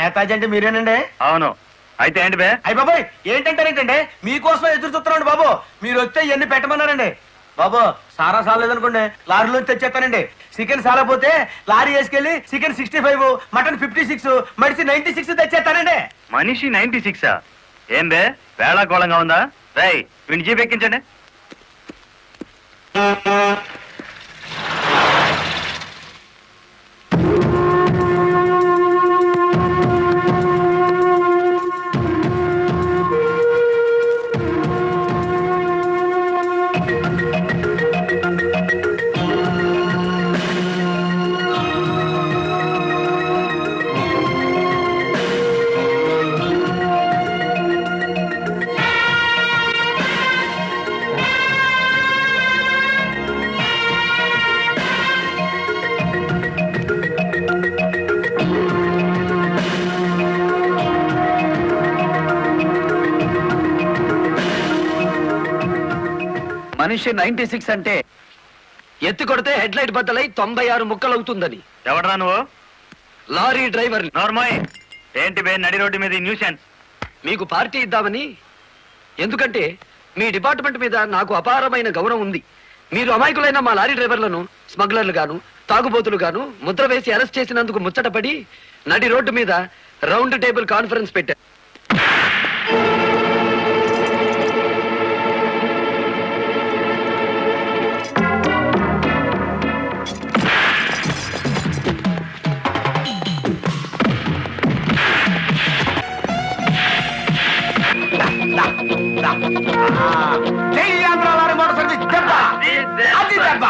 నేతాజీ అంటే మీరేనండి? అవును. అయితే ఏంటి బే? అయ్య బాబాయ్, ఏంటంటారేంటండి? మీకోసం ఎదురు చూస్తున్నాండి బాబు. మీరు వస్తే ఇవన్నీ పెట్టమన్నారండి బాబు. సారా సాలేదనుకోండి, లారీలోంచి తెచ్చేస్తానండి. చికెన్ సాలపోతే లారీ వేసుకెళ్ళి చికెన్ 65, మటన్ 56, మనిషి 96 తెచ్చేస్తానండి. మనిషి 96? ఏం బే వేళాకోళంగా ఉందా? రై వీడిని జీప్ ఎక్కించండి. మనిషి 96 అంటే ఎత్తి కొడితే హెడ్ లైట్ బద్దలై 96 ముక్కలవుతుందని. ఎవడరా నువ్వు? Lorry driver. నార్మల్. ఏంటి బే నడి రోడ్డు మీద న్యూసెన్స్? మీకు పార్టీ ఇద్దామని. ఎందుకంటే మీ డిపార్ట్మెంట్ మీద నాకు అపారమైన గౌరవం ఉంది. మీరు అమాయకులైన మా లారీ డ్రైవర్లను స్మగ్లర్లు గాను తాగుబోతులు గాను ముద్ర వేసి అరెస్ట్ చేసినందుకు ముచ్చటపడి నడి రోడ్డు మీద రౌండ్ టేబుల్ కాన్ఫరెన్స్ పెట్టారు. జై ఆంధ్ర లారీ మోటార్ సర్వీస్ దెబ్బ, అది దెబ్బ.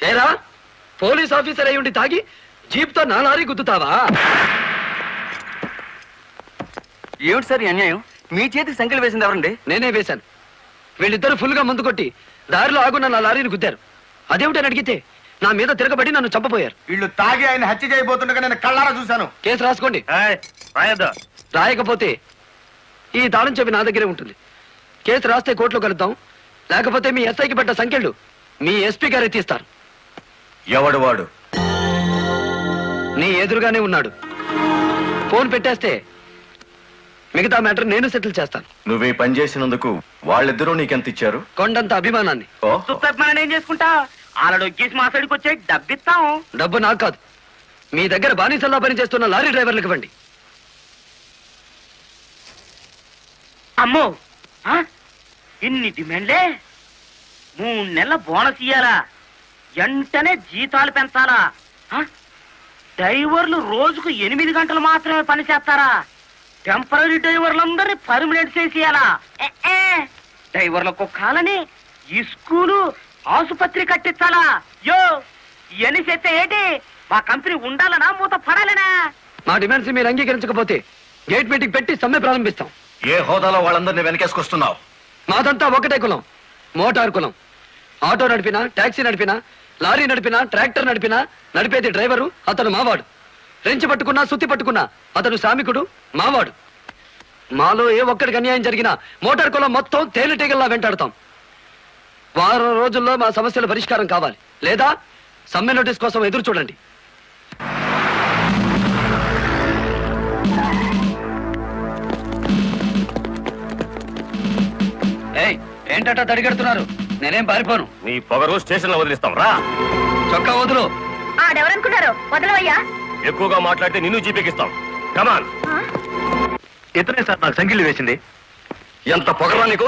ఏరా పోలీస్ ఆఫీసర్ అయి ఉండి తాగి జీప్ తో నా లారీ గుద్దుతావా? ఏమిటి సార్ ఈ అన్యాయం? మీ చేతికి సంఖ్యలు వేసింది ఎవరండి? నేనే వేశాను. వీళ్ళిద్దరు ఫుల్ గా ముందు కొట్టి దారిలో ఆగున్న నా లారీని గుద్దారు. అదేమిటని అడిగితే నా మీద తిరగబడి నన్ను చంపపోయారు. వీళ్ళు తాగి ఆయన హత్య చేయబోతుండగా నేను కళ్ళారా చూశాను. కేసు రాసుకోండి. రాయొద్దు. రాయకపోతే ఈ తాళం చెవి నా దగ్గరే ఉంటుంది. కేసు రాస్తే కోర్టులో కలుద్దాం, లేకపోతే మీ ఎస్ఐకి పడ్డ సంఖ్యలు మీ ఎస్పీ గారే తీస్తారు. ఎవడు వాడు? నీ ఎదురుగానే ఉన్నాడు. ఫోన్ పెట్టేస్తే మిగతా మ్యాటర్ నేను సెటిల్ చేస్తాను. నువ్వే పని చేసినందుకు వాళ్ళిద్దరూ నీకెంత ఇచ్చారు? కొండంత అభిమానాన్ని. ఏం చేసుకుంటా ఆలడొక్కేసి మా సైడ్కి వచ్చే డబ్బిస్తాం. డబ్బు నాకు కాదు, మీ దగ్గర బానిసల్లా పనిచేస్తున్న లారీ డ్రైవర్లకు ఇవ్వండి. అమ్మో, ఇన్ని డిమాండ్లే? 3 నెలల బోనస్ ఇయ్యాలా? వెంటనే జీతాలు పెంచాలా? డ్రైవర్లు రోజుకు 8 గంటలు మాత్రమే పని చేస్తారా? టెంపరీ డ్రైవర్లందరినీ పర్మనెంట్ చేసేయాలా? డ్రైవర్లకు కాలని ఈ స్కూలు ఆసుపత్రి కట్టించాలా? యో ఇవన్నీ చేస్తే ఏంటి? మా కంపెనీ ఉండాలనా మూత పడాలనా? మా డిమాండ్స్ మీరు అంగీకరించకపోతే గేట్ మీటింగ్ పెట్టి సమ్మె ప్రారంభిస్తాం. ఏ హోదాలో వాళ్ళందరినీ వెనకేసుకొస్తున్నావు? మాదంతా ఒకటే కులం, మోటార్ కులం. ఆటో నడిపినా, టాక్సీ నడిపినా, లారీ నడిపినా, ట్రాక్టర్ నడిపినా నడిపేది డ్రైవరు, అతను మావాడు. రెంచి పట్టుకున్నా, సుత్తి పట్టుకున్నా అతను శ్రామికుడు, మావాడు. మాలో ఏ ఒక్కడికి అన్యాయం జరిగినా మోటార్ కులం మొత్తం తేలిటీగల్లా వెంటాడతాం. వారం రోజుల్లో మా సమస్యల పరిష్కారం కావాలి, లేదా సమ్మె నోటీస్ కోసం ఎదురు చూడండి. ఏంటట తడిగడుతున్నారు? నేనేం పారిపోను. నీ పొగరు స్టేషన్ లో వదిలిస్తాం రా. చొక్కా వదులు. ఆడెవరనుకున్నారు? వదలవయ్యా. ఎక్కువగా మాట్లాడితే నిన్ను జీపెక్కిస్తాం. కమాన్. ఇతనే సార్ నాకు సంఖ్యలు వేసింది. ఎంత పొగరా నీకు?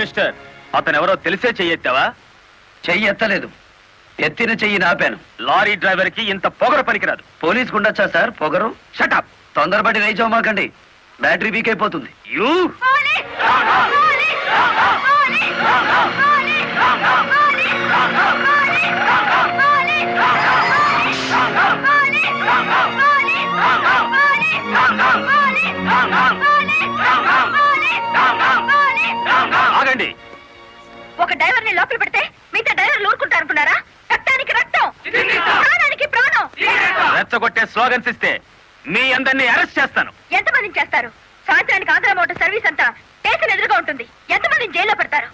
మిస్టర్, అతను ఎవరో తెలిసే చెయ్యెత్తావా? చెయ్యి ఎత్తలేదు, ఎత్తిన చెయ్యి నాపాను. లారీ డ్రైవర్ కి ఇంత పొగరు పనికిరాదు. పోలీస్ కుండొచ్చా సార్ పొగరు? షటప్. తొందరపడి రైచోమాకండి, బ్యాటరీ వీక్ అయిపోతుంది. యూ ఆగండి. ఒక డ్రైవర్ ని లోపల పెడితే మిగతా డ్రైవర్లు ఊరుకుంటారు అనుకున్నారా? రక్తానికి రక్తం, ప్రాణానికి ప్రాణం. రెచ్చగొట్టే స్లోగన్స్ ఇస్తే మీ అందరినీ అరెస్ట్ చేస్తాను. ఎంతమందిని చేస్తారు? సాయంత్రానికి ఆంధ్ర మోటార్ సర్వీస్ అంతా స్టేషన్ ఎదురుగా ఉంటుంది. ఎంతమందిని జైల్లో పెడతారు?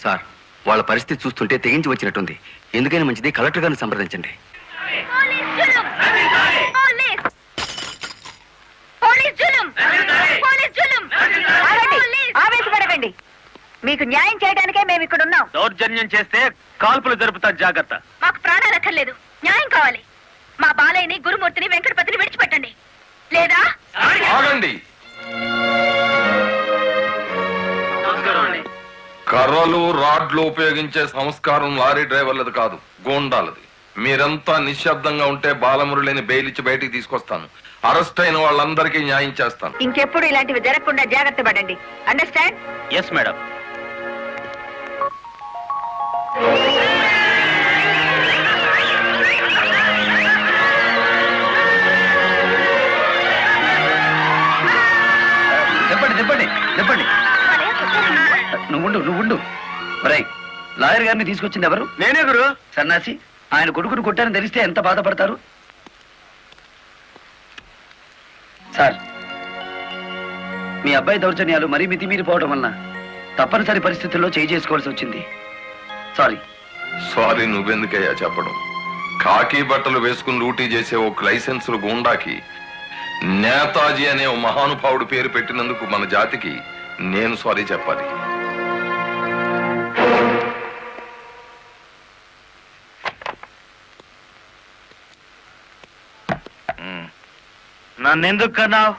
సార్, వాళ్ళ పరిస్థితి చూస్తుంటే తెగించి వచ్చినట్టుంది. ఎందుకైనా మంచిది కలెక్టర్ గారిని సంప్రదించండి. పోలీస్ జులుం! పోలీస్! పోలీస్ జులుం! పోలీస్ జులుం! ఆగండి! ఆవేశపడకండి. మీకు న్యాయం చేయడానికే మేము ఇక్కడ ఉన్నాం. దౌర్జన్యం చేస్తే కాల్పులు జరుపుతా, జాగ్రత్త. మాకు ప్రాణాలు అక్కర్లేదు, న్యాయం కావాలి. మా బాలయ్యని, గురుమూర్తిని, వెంకటపతిని విడిచిపెట్టండి. లేదా ఆగండి. కర్రలు రాడ్లు ఉపయోగించే సంస్కారం లారీ డ్రైవర్లది కాదు, గోండాలది. మీరంతా నిశ్శబ్దంగా ఉంటే బాలమురళిని బెయిల్ ఇచ్చి బయటికి తీసుకొస్తాను. అరెస్ట్ అయిన వాళ్ళందరికీ న్యాయం చేస్తాను. ఇంకెప్పుడు ఇలాంటివి జరగకుండా జాగ్రత్త పడండి. అండర్స్టాండ్? Yes madam. చెప్పండి. నువ్వు లాయర్ గారిని తీసుకొచ్చింది ఎవరు? నేనే గురు. సన్నాసి, ఆయన కొడుకును కొట్టారని తెలిస్తే ఎంత బాధపడతారు? సార్, మీ అబ్బాయి దౌర్జన్యాలు మరీ మితిమీరిపోవడం వలన తప్పనిసరి పరిస్థితుల్లో చేయి చేసుకోవాల్సి వచ్చింది. సారీ. సారీ నువ్వెందుకయ్యా చెప్పడం? కాకి బట్టలు వేసుకుని డ్యూటీ చేసే ఒక లైసెన్సులు గూండాకి నేతాజీ అనే ఓ మహానుభావుడు పేరు పెట్టినందుకు మన జాతికి నేను సారీ చెప్పాలి. నన్నెందుకు కన్నావు?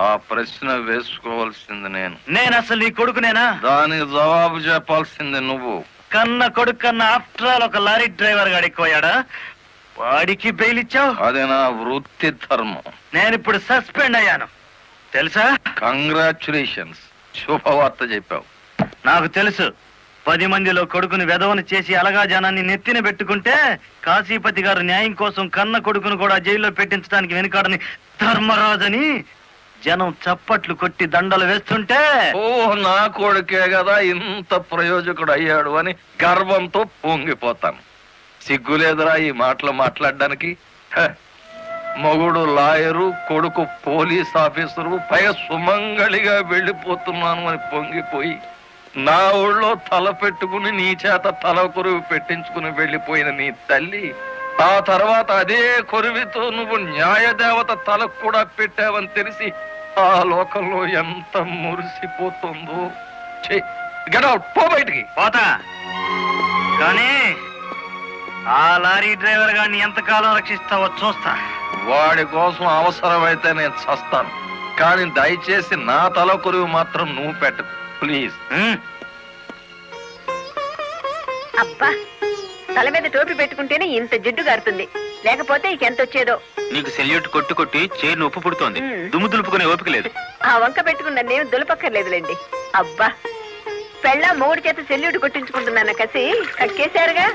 ఆ ప్రశ్న వేసుకోవాల్సింది నేను అసలు నీ కొడుకునేనా? దానికి జవాబు చెప్పాల్సింది నువ్వు. కన్న కొడుకు కన్నా ఆఫ్టర్ ఆల్ ఒక లారీ డ్రైవర్ గాడికి పోయాడా? వాడికి బెయిల్ ఇచ్చావు? అది నా వృత్తి ధర్మం. నేను ఇప్పుడు సస్పెండ్ అయ్యాను తెలుసా? కంగ్రాచులేషన్స్, శుభవార్త చెప్పావు. నాకు తెలుసు. 10 మందిలో కొడుకుని వెధవను చేసి అలగా జనాన్ని నెత్తిన పెట్టుకుంటే కాశీపతి గారు న్యాయం కోసం కన్న కొడుకును కూడా జైల్లో పెట్టించడానికి వెనుకాడని ధర్మరాజని జనం చప్పట్లు కొట్టి దండలు వేస్తుంటే, ఓ నా కొడుకే కదా ఇంత ప్రయోజకుడు అయ్యాడు అని గర్వంతో పొంగిపోతాను. సిగ్గులేదురా ఈ మాటలు మాట్లాడడానికి? మొగుడు లాయరు, కొడుకు పోలీస్ ఆఫీసరు, పైగా సుమంగళిగా వెళ్ళిపోతున్నాను అని పొంగిపోయి నా ఊళ్ళో తల పెట్టుకుని నీ చేత తల కొరువు పెట్టించుకుని వెళ్ళిపోయిన నీ తల్లి ఆ తర్వాత అదే కొరువితో నువ్వు న్యాయదేవత తలకు కూడా పెట్టావని తెలిసి ఆ లోకంలో ఎంత మురిసిపోతుందో. గెట్ అవుట్, పో బయటికి. పోతా. కానీ ఆ లారీ డ్రైవర్ గారిని ఎంతకాలం రక్షిస్తావో చూస్తా. వాడి కోసం అవసరమైతే నేను చస్తాను, కానీ దయచేసి నా తల కొరువు మాత్రం నువ్వు పెట్టకు ప్లీజ్. అబ్బా, తల మీద టోపీ పెట్టుకుంటేనే ఇంత జిడ్డు గారుతుంది, లేకపోతే ఇకెంత వచ్చేదో. నీకు సెల్యూట్ కొట్టు కొట్టి చేరు ఉప్పు పుడుతోంది. దుమ్ము దులుపుకునే ఓపిక లేదు. ఆ వంక పెట్టుకున్న నేను దులపక్కర్లేదులేండి. అబ్బా, పెళ్ళ మూడు చేత సెల్యూట్ కొట్టించుకుంటున్నాను కసి కక్కేశారుగా.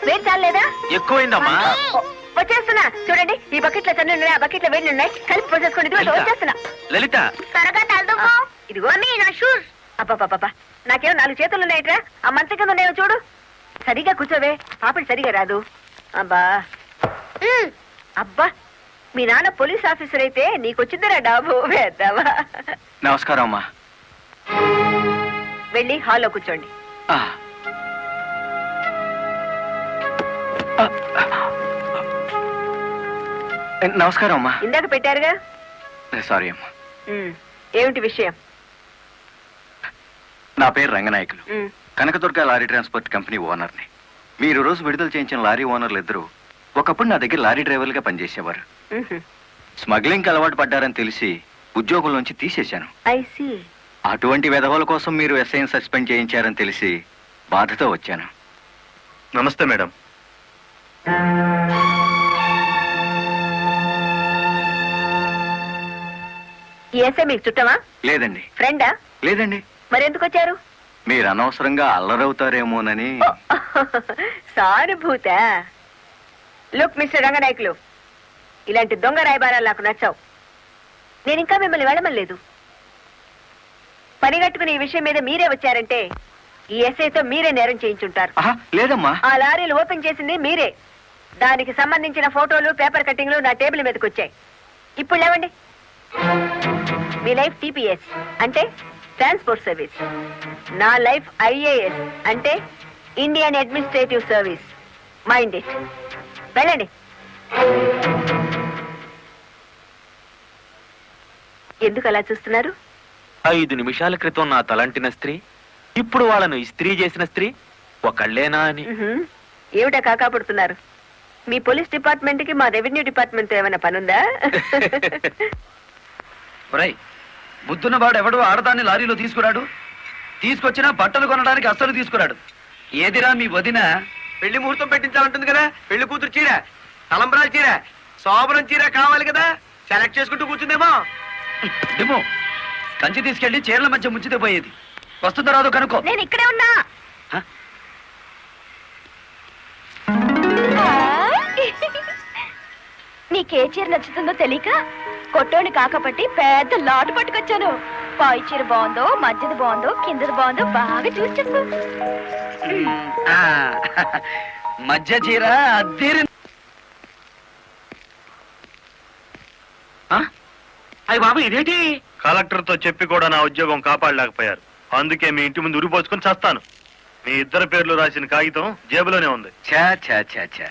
వేడి చాలేదా? ఎక్కువైందమ్మా. వచ్చేస్తున్నా చూడండి. ఈ బకెట్ లో తన్ను ఉన్నాయి, ఆ బకెట్ లో వేడి ఉన్నాయి. కలిపి పోసేసుకోండి. ఇదిగో వచ్చేస్తున్నా. లలిత, త్వరగా తలదుకో. ఇదిగో మీ నా షూస్. అబ్బాబాబా, నాకేమో 4 చేతులు ఉన్నాయిట్రా. ఆ మంచం కింద నేను చూడు. సరిగా కూర్చోవే, పాపడి సరిగా రాదు. అబ్బా అబ్బా, మీ నాన్న పోలీస్ ఆఫీసర్ అయితే నీకొచ్చిందిరా డాబు వేద్దావా. నమస్కారం అమ్మా. వెళ్ళి హాల్లో కూర్చోండి. నమస్కారం అమ్మా. ఇందాక పెట్టారుగా. సారీ అమ్మా. ఏమిటి విషయం? నా పేరు రంగనాయకులు, ఉమ్, కనకదుర్గ లారీ ట్రాన్స్పోర్ట్ కంపెనీ ఓనర్ని. మీరు రోజు విడుదల చేయించిన లారీ ఓనర్లు ఇద్దరు ఒకప్పుడు నా దగ్గర లారీ డ్రైవర్లుగా పనిచేసేవారు. ఉహు. స్మగ్లింగ్కి అలవాటు పడ్డారని తెలిసి ఉద్యోగం నుంచి తీసేశాను. I see. అటువంటి వెధవల కోసం మీరు ఎస్ఐని సస్పెండ్ చేయించారని తెలిసి బాధతో వచ్చాను. నమస్తే మేడం. ఈ ఎస్ఐ మీకు చుట్టమా? లేదండి. ఫ్రెండా? లేదండి. మరెందుకు వచ్చారు? మీరు అనవసరంగా అల్లరవుతారేమోనని. సానుభూత. లుక్ మిస్టర్ రంగనాయకులు, ఇలాంటి దొంగ రాయబారాలు నాకు నచ్చావు. నేను ఇంకా మిమ్మల్ని వెళ్ళమలేదు. పని కట్టుకుని ఈ విషయం మీద మీరే వచ్చారంటే ఈ ఎస్ఐతో మీరే నేరం చేయించుంటారు. లేదమ్మా. ఆ లారీలు ఓపెన్ చేసింది మీరే. దానికి సంబంధించిన ఫోటోలు పేపర్ కట్టింగ్లు నా టేబుల్ మీదకి వచ్చాయి. ఇప్పుడు లేవండి. మీ లైఫ్ టీపీఎస్ అంటే ట్రాన్స్పోర్ట్ సర్వీస్, నా లైఫ్ ఐఏఎస్ అంటే Indian administrative service. Mind it. వెళ్ళండి. ఎందుకు అలా చూస్తున్నారు? 5 నిమిషాల క్రితం నా తలంటిన స్త్రీ ఇప్పుడు వాళ్ళను ఇస్త్రీ చేసిన స్త్రీ ఒకళ్ళేనా అని. ఏమిటా కాకాపడుతున్నారు? మీ పోలీస్ డిపార్ట్మెంట్ కి మా రెవెన్యూ డిపార్ట్మెంట్ ఏమైనా పనుందా? ఒరేయ్, బుద్ధున్నవాడు ఎవడు ఆడదాన్ని లారీలో తీసుకురాడు? తీసుకొచ్చినా బట్టలు కొనడానికి అస్సలు తీసుకురాడు. ఏదిరా మీ వదిన? పెళ్లి ముహూర్తం పెట్టించాలంటుంది కదా. పెళ్లి కూతురు చీర, తలంబ్రాల చీర, శోభనం చీర కావాలి కదా. సెలెక్ట్ చేసుకుంటూ కూర్చుందేమో. డిమో, కంచి తీసుకెళ్లి చీరల మధ్య ముంచితే పోయేది. వస్తుందో రాదో కనుక్కో. నేను ఇక్కడే ఉన్నా. హ? నీకే చీర నచ్చుతుందో తెలియక కొట్టోని కాకపట్టి పెద్ద లాటు పట్టుకొచ్చాను. పై చీర బాగుందో, మధ్యది బాగుందో, కిందది బాగుందో బాగా చూసి చెప్పు. ఆ, మధ్య చీర అద్దెరి. అయ్యి బాబు ఇదేంటి? కలెక్టర్ తో చెప్పి కూడా నా ఉద్యోగం కాపాడలేకపోయారు. అందుకే మీ ఇంటి ముందు ఉరిపోసుకొని చస్తాను. మీ ఇద్దరు పేర్లు రాసిన కాగితం జేబులోనే ఉంది. ఛా ఛా ఛా ఛా,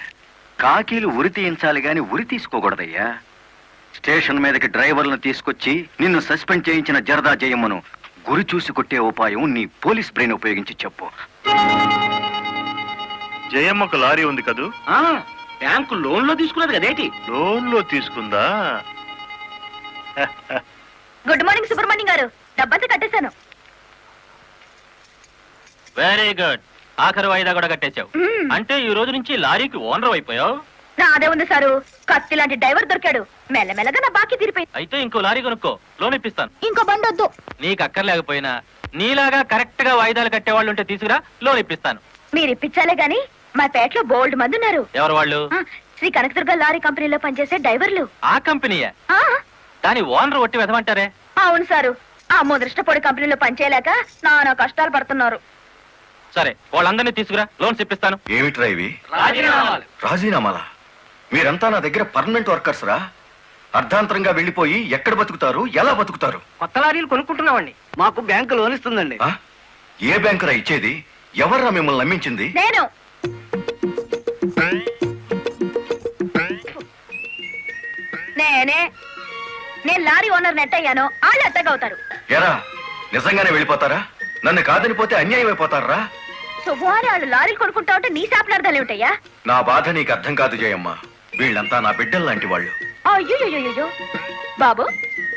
కాకీలు ఉరి తీయించాలి గాని ఉరి తీసుకోకూడదయ్యా. స్టేషన్ మీదకి డ్రైవర్లను తీసుకొచ్చి నిన్ను సస్పెండ్ చేయించిన జరదా జయమ్మను గురి చూసి కొట్టే ఉపాయం నీ పోలీస్ బ్రెయిన్ ఉపయోగించి చెప్పు. జయమ్మకు లారీ ఉంది కదూ? బ్యాంకు లోన్ లో తీసుకున్నది కదేటి? లోన్ లో తీసుకుందా? గుడ్ మార్నింగ్ సుబ్రహ్మణ్యం గారు. డబ్బంతా కట్టేశాను. Very good. ఆఖరి వాయిదా కూడా కట్టేశావు. అంటే ఈ రోజు నుంచి లారీకి ఓనర్ అయిపోయావు. నాదే ఉంది సారు. కత్తి లాంటి డ్రైవర్ దొరికాడు. మెల్లమెల్లగా నా బాకీ తీరిపోయింది. అయితే ఇంకో లారీ కొనుక్కో, లోన్ ఇప్పిస్తాను. ఇంకో బండి వద్దు. నీకు అక్కర్లేకపోయినా నీలాగా కరెక్ట్ గా వాయిదాలు కట్టేవాళ్ళు ఉంటే తీసుకురా, లోన్ ఇప్పిస్తాను. మీరు ఇప్పించాలే గాని మా పేటలో బోల్డ్ మంది ఉన్నారు. ఎవరు వాళ్ళు? శ్రీ కనకదుర్గ లారీ కంపెనీలో పనిచేసే డ్రైవర్లు. ఆ కంపెనీయా? ఆ, దాని ఓనర్ ఒట్టి వెదమంటారే. అవును సారు. ఆ ముదృష్టపొడి కంపెనీలో పనిచేయలేక నానా కష్టాలు పడుతున్నారు. సరే, వాళ్ళందరినీ తీసుకురా, లోన్స్ ఇప్పిస్తాను. ఏమిట్రా ఇవి? రాజీనామాలా? మీరంతా నా దగ్గర పర్మనెంట్ వర్కర్స్ రా. అర్ధాంతరంగా వెళ్ళిపోయి ఎక్కడ బతుకుతారు, ఎలా బతుకుతారు? కొత్త లారీలు కొనుక్కుంటున్నామండి. మాకు బ్యాంకు లోన్ ఇస్తుందండి. ఆ? ఏ బ్యాంకురా ఇచ్చేది? ఎవర్రా మిమ్మల్ని నమ్మించింది? నేను నేనే నేను లారీ ఓనర్ నెట్ అయ్యాను. వాళ్ళు ఎత్తగవుతారు. ఎరా, నిజంగానే వెళ్ళిపోతారా? నన్ను కాదనిపోతే అన్యాయం అయిపోతారా? శుభవారి వాళ్ళు లారీలు కొనుక్కుంటా ఉంటే నీ శాపలార్థాలు ఏమిటయ్యా? నా బాధ నీకు అర్థం కాదు జయమ్మ. వీళ్ళంతా నా బిడ్డలు లాంటి వాళ్ళు. అయ్యో బాబు,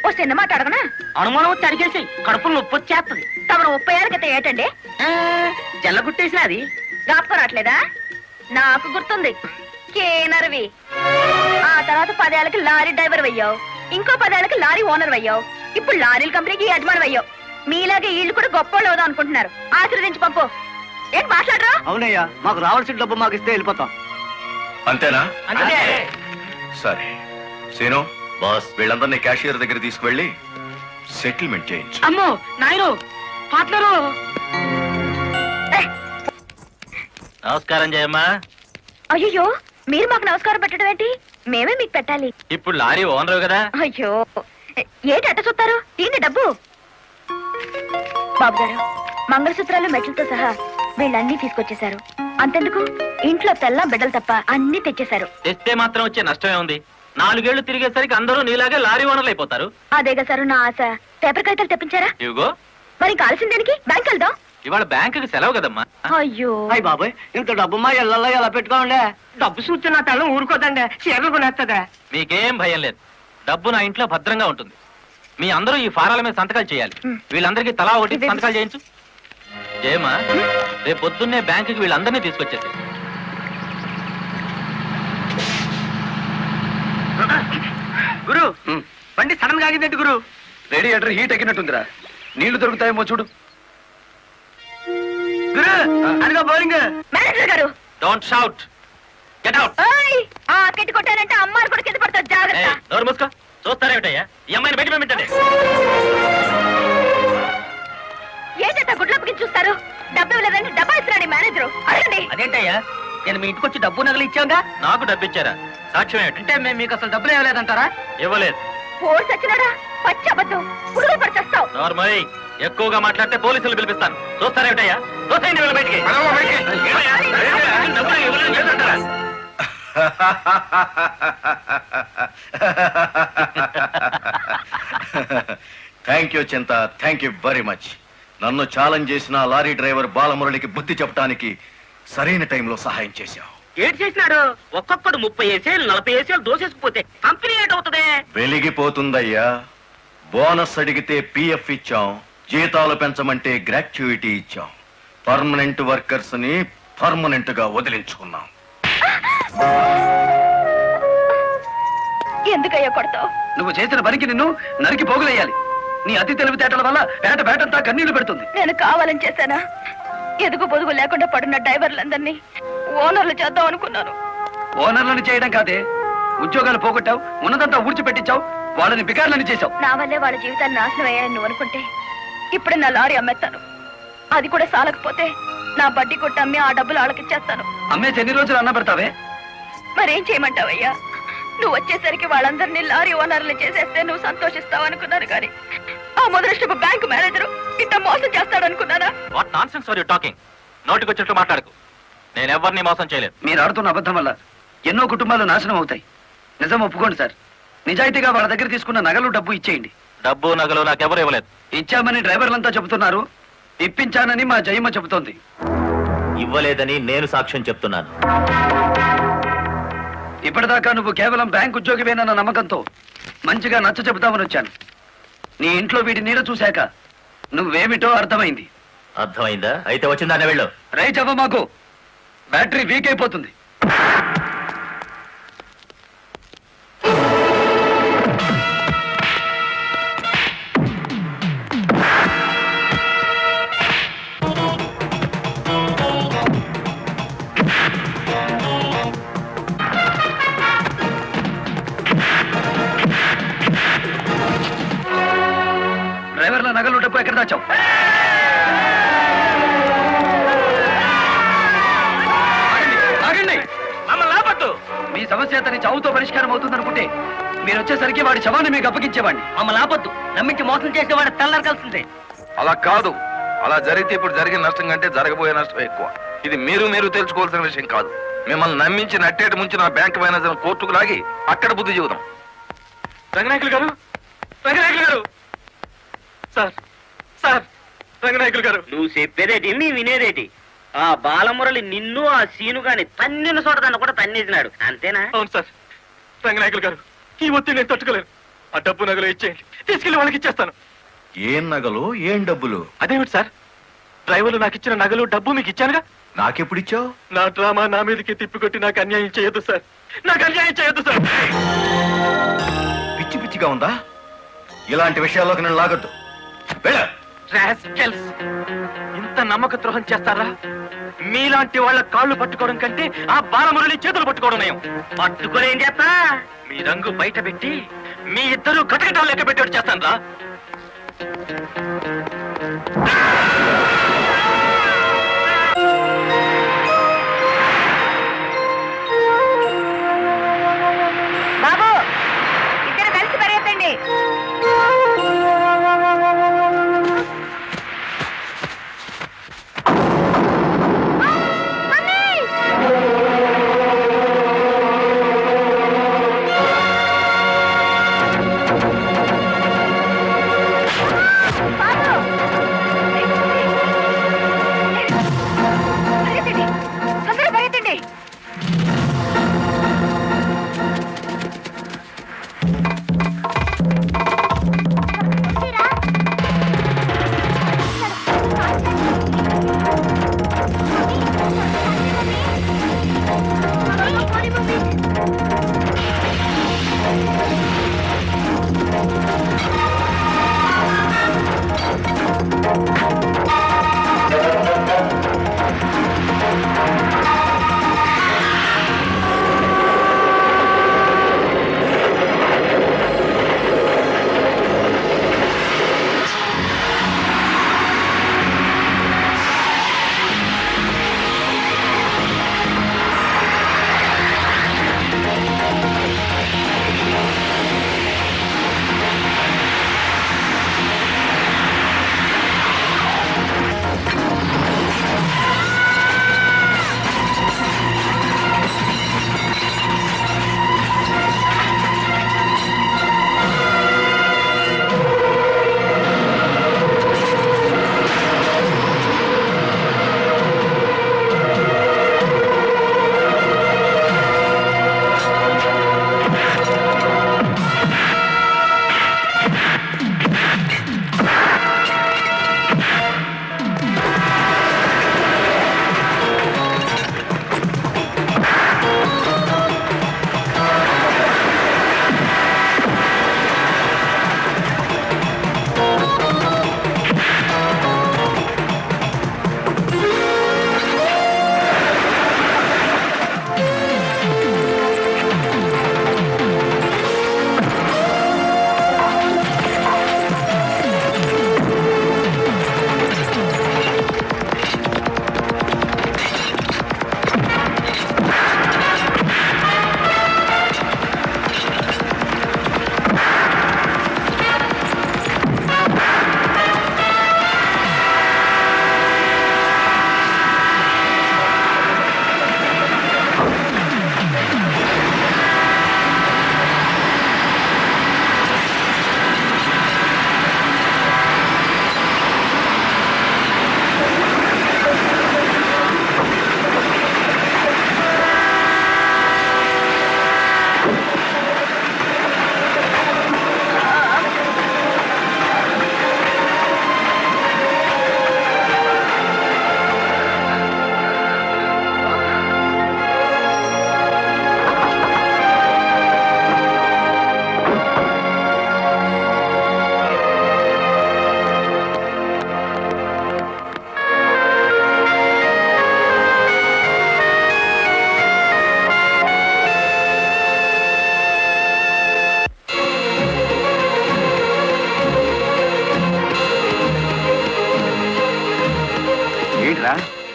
ఓ చిన్న మాట అడగనా? అనుమానం తరిగేసి కడుపులు నొప్పి వచ్చేస్తుంది. తమను 30 ఏళ్ళ క్రితం ఏటండి జల్లగుట్టేసిన అది జ్ఞాపకం రావట్లేదా? నాకు గుర్తుంది. కేనర్వి. ఆ తర్వాత 10 ఏళ్ళకి లారీ డ్రైవర్ అయ్యావు. ఇంకో 10 ఏళ్ళకి లారీ ఓనర్ అయ్యావు. ఇప్పుడు లారీల కంపెనీకి యజమాని అయ్యావు. మీలాగే వీళ్ళు కూడా గొప్ప వాళ్ళు అవుదాం అనుకుంటున్నారు. ఆశీర్వదించి పంపు. ఏంటి మాట్లాడరా? అవునయ్యా, మాకు రావాల్సిన డబ్బు మాకు ఇస్తే వెళ్ళిపోతాం. అంతేనా? అంతే. సరే సీను బాస్, వీళ్ళందరినీ క్యాషియర్ దగ్గర తీసుకువెళ్ళి సెటిల్మెంట్ చేయించు. అమ్మో నాయను, పార్ట్నరు. నమస్కారం జయమ్మా. అయ్యో, మీరు మాకు నమస్కారం పెట్టడం ఏంటి? మేమే మీకు పెట్టాలి. ఇప్పుడు లారీ ఓనర్ కదా. అయ్యో, ఏంటి అట్ట చూస్తారు? తీయండి డబ్బు. బాబు గారు, మంగళసూత్రాలు మెట్లతో సహా వీళ్ళన్నీ తీసుకొచ్చేశారు. అంతెందుకు, ఇంట్లో తెల్ల బిడ్డలు తప్ప అన్ని తెచ్చేశారు. తెస్తే మాత్రం వచ్చే నష్టమే ఉంది. 4 ఏళ్లు తిరిగేసరికి అందరూ నీలాగే లారీ ఓనర్లు అయిపోతారు. అదేగా సారు నా ఆశ. పేపర్ కాగితాలు తెప్పించారా? ఇవిగో. మరి కాల్సిన దేనికి? బ్యాంక్ వెళ్దాం. ఇవాళ బ్యాంకుకి సెలవు కదమ్మా. అయ్యో, అయ్యి బాబాయ్, ఇంత డబ్బు మా ఇళ్ళల్లో ఎలా పెట్టుకోండి? డబ్బు చూస్తే నా తెల్లం ఊరుకోదండి. చీరలు కొనేస్తుందా? మీకేం భయం లేదు. డబ్బు నా ఇంట్లో భద్రంగా ఉంటుంది. మీ అందరూ ఈ ఫారాల మీద సంతకాలు చేయాలి. వీళ్ళందరికీ తలా ఒకటి సంతకాలు చేయించు. జయమా, రేపు పొద్దున్నే బ్యాంకుకి వీళ్ళందరినీ తీసుకొచ్చేసి. గురు, బండి సడన్ గా ఆగిందండి గురు. Radiator heat ఎక్కినట్టుందిరా. నీళ్లు దొరుకుతాయేమో చూడు. గురు, అదిగో బౌలింగ్. మేనేజర్ గారు. Don't shout. Get out. ఓయ్, ఆ కెట్టి కొట్టారంటే అమ్మారు కూడా కింద పడతారు. జాగ్రత్త. నోరు మూసుకో. చూస్తారేమిటయ్యా? ఈ అమ్మాయిని బయట పంపించండి. ఏంటంటే గుడ్లప్పకి చూస్తారు? డబ్బు ఇవ్వలేదని డబ్బా ఇస్తున్నాడు మేనేజరు. అడగండి. అదేంటయ్యా, నేను మీ ఇంటికి వచ్చి డబ్బు నగలు ఇచ్చాగా. నాకు డబ్బు ఇచ్చారా? సాక్ష్యం ఏమిటి? అంటే మేము మీకు అసలు డబ్బులు ఇవ్వలేదంటారా? ఇవ్వలేదు. పోల్స్ వచ్చినాడా? పచ్చి అబద్ధం. పురుగులు పడిచేస్తావు. నార్మల్ ఎక్కువగా మాట్లాడితే పోలీసులు పిలిపిస్తాను. చూస్తారేమిటయ్యా? చూస్తాయండి వీళ్ళ బయటికి. ఏమయ్యా? డబ్బులు ఇవ్వలేదు చేస్తుంటారా? థ్యాంక్ యూ చింత, థ్యాంక్ యూ వెరీ మచ్. నన్ను ఛాలెంజ్ చేసిన లారీ డ్రైవర్ బాలమురళికి బుద్ధి చెప్పడానికి సరైన టైంలో సహాయం చేశావు. ఏడు చేసినాడు? ఒక్కొక్కడు 30 ఏసేలు 40 ఏసేలు దోసేసుకుపోతే కంపెనీ ఏటవుతుంది? వెలిగిపోతుందయ్యా. బోనస్ అడిగితే పిఎఫ్ ఇచ్చాం, జీతాలు పెంచమంటే గ్రాట్యుయిటీ ఇచ్చాం. పర్మనెంట్ వర్కర్స్ ని పర్మనెంట్ గా వదిలించుకున్నాం. ఎందుకయ్యా కొడతావు? నువ్వు చేసిన పనికి నిన్ను నరికి పోగులేయాలి. నీ అతి తెలివితేటల వల్ల బేటంతా కన్నీళ్లు పెడుతుంది. నేను కావాలని చేశానా? ఎదుగు పొదుగు లేకుండా పడున్న డ్రైవర్లందరినీ ఓనర్లు చేద్దాం అనుకున్నాను. ఓనర్లను చేయడం కాదే, ఉద్యోగాలు పోగొట్టావు, ఉన్నదంతా ఊడ్చిపెట్టించావు, వాళ్ళని బికార్లని చేశావు. నా వల్లే వాళ్ళ జీవితాన్ని నాశనం అయ్యాయని నువ్వు అనుకుంటే ఇప్పుడే నా లారీ అమ్మేస్తాను. అది కూడా సాలకపోతే నా బడ్డీ కొట్టి అమ్మి ఆ డబ్బులు వాళ్ళకిచ్చేస్తాను. అమ్మేసి ఎన్ని రోజులు అన్న పెడతావే? మరేం చేయమంటావయ్యా? నువ్వు వచ్చేసరికి వాళ్ళందరినీ లారీ ఓనర్లు చేసేస్తే నువ్వు సంతోషిస్తావు అనుకున్నాను, కానీ ఆ మొదలష్టపు బ్యాంకు మేనేజరు ఇంత మోసం చేస్తాడు అనుకున్నానా? What nonsense are you talking? నోటికి వచ్చినట్టు మాట్లాడకు. నేను ఎవరిని మోసం చేయలేదు. మీరు ఆడుతున్న అబద్ధం వల్ల ఎన్నో కుటుంబాలు నాశనం అవుతాయి. నిజం ఒప్పుకోండి సార్. నిజాయితీగా వాళ్ళ దగ్గర తీసుకున్న నగలు డబ్బు ఇచ్చేయండి. డబ్బు నగలు నాకెవరు ఇవ్వలేదు. ఇచ్చామని డ్రైవర్లంతా చెబుతున్నారు, ఇప్పించానని మా జయమ్మ చెబుతోంది. ఇవ్వలేదని నేను సాక్ష్యం చెప్తున్నాను. ఇప్పటిదాకా నువ్వు కేవలం బ్యాంక్ ఉద్యోగివేనన్న నమ్మకంతో మంచిగా నచ్చ చెబుతామని వచ్చాను. నీ ఇంట్లో వీడి నీడ చూశాక నువ్వేమిటో అర్థమైంది. అర్థమైందా? అయితే వచ్చిందానే వెళ్ళు. రైట్ అవ్వ, మాకు బ్యాటరీ వీక్ అయిపోతుంది. డ్రైవర్ల నగలు డబ్బు ఎక్కడ దాచావు? ఆగండి. మమ్మల్ని ఆపొద్దు. మీ సమస్య అతని చావుతో పరిష్కారం అవుతుందనుకుంటే మీరు వచ్చేసరికి వాడి శవాన్ని మీకు అప్పగించేవాడిని. మమ్మల్ని ఆపొద్దు. నమ్మించి మోసం చేసేవాడు తెల్లారకాల్సిందే. అలా కాదు. అలా జరిగితే ఇప్పుడు జరిగిన నష్టం కంటే జరగబోయే నష్టం ఎక్కువ. ఇది మీరు తెలుసుకోవాల్సిన విషయం కాదు. మిమ్మల్ని నమ్మించి నట్టేటి ముంచి నా బ్యాంక్ మేనేజర్ కోర్టుకు లాగి అక్కడ బుద్ధి చెబుదాం. రంగనాయకులు గారు, రంగనాయకులు గారు, సార్ సార్, రంగనాయకులు గారు. నువ్వు చెప్పేదేటి నీ వినేదేటి? ఆ బాలమురళి నిన్ను ఆ సీను గాని తన్నిన చోట దాన్ని కూడా తన్నేసినాడు, అంతేనా? అవును సార్. రంగనాయకులు గారు, ఈ ఒత్తిడి నేను తట్టుకోలేను. ఆ డబ్బు నగలు ఇచ్చేయండి, తీసుకెళ్లి వాళ్ళకి ఇచ్చేస్తాను. ఏం నగలు, ఏం డబ్బులు? అదేమిటి సార్, డ్రైవర్లు నాకు ఇచ్చిన నగలు డబ్బు మీకు ఇచ్చానుగా. నాకెప్పుడిచ్చావు? నా డ్రామా నా మీదకి తిప్పికొట్టి నాకు అన్యాయం చేయొద్దు సార్. నాకు అన్యాయం చేయొద్దు సార్. పిచ్చి పిచ్చిగా ఉందా? ఇలాంటి విషయాల్లోకి నేను లాగొద్దు. వెళ్ళ. రాస్కెల్స్, ఇంత నమ్మక ద్రోహం చేస్తారా? మీలాంటి వాళ్ళ కాళ్ళు పట్టుకోవడం కంటే ఆ బాలమురళి చేతులు పట్టుకోవడం నయం. పట్టుకొని ఏం చేస్తా? మీ రంగు బయట పెట్టి మీ ఇద్దరు కటకటాలు లెక్క పెట్టేట్టు చేస్తాను రా. బాబు, ఇద్దరు కలిసి పరిగెత్తండి. బాబు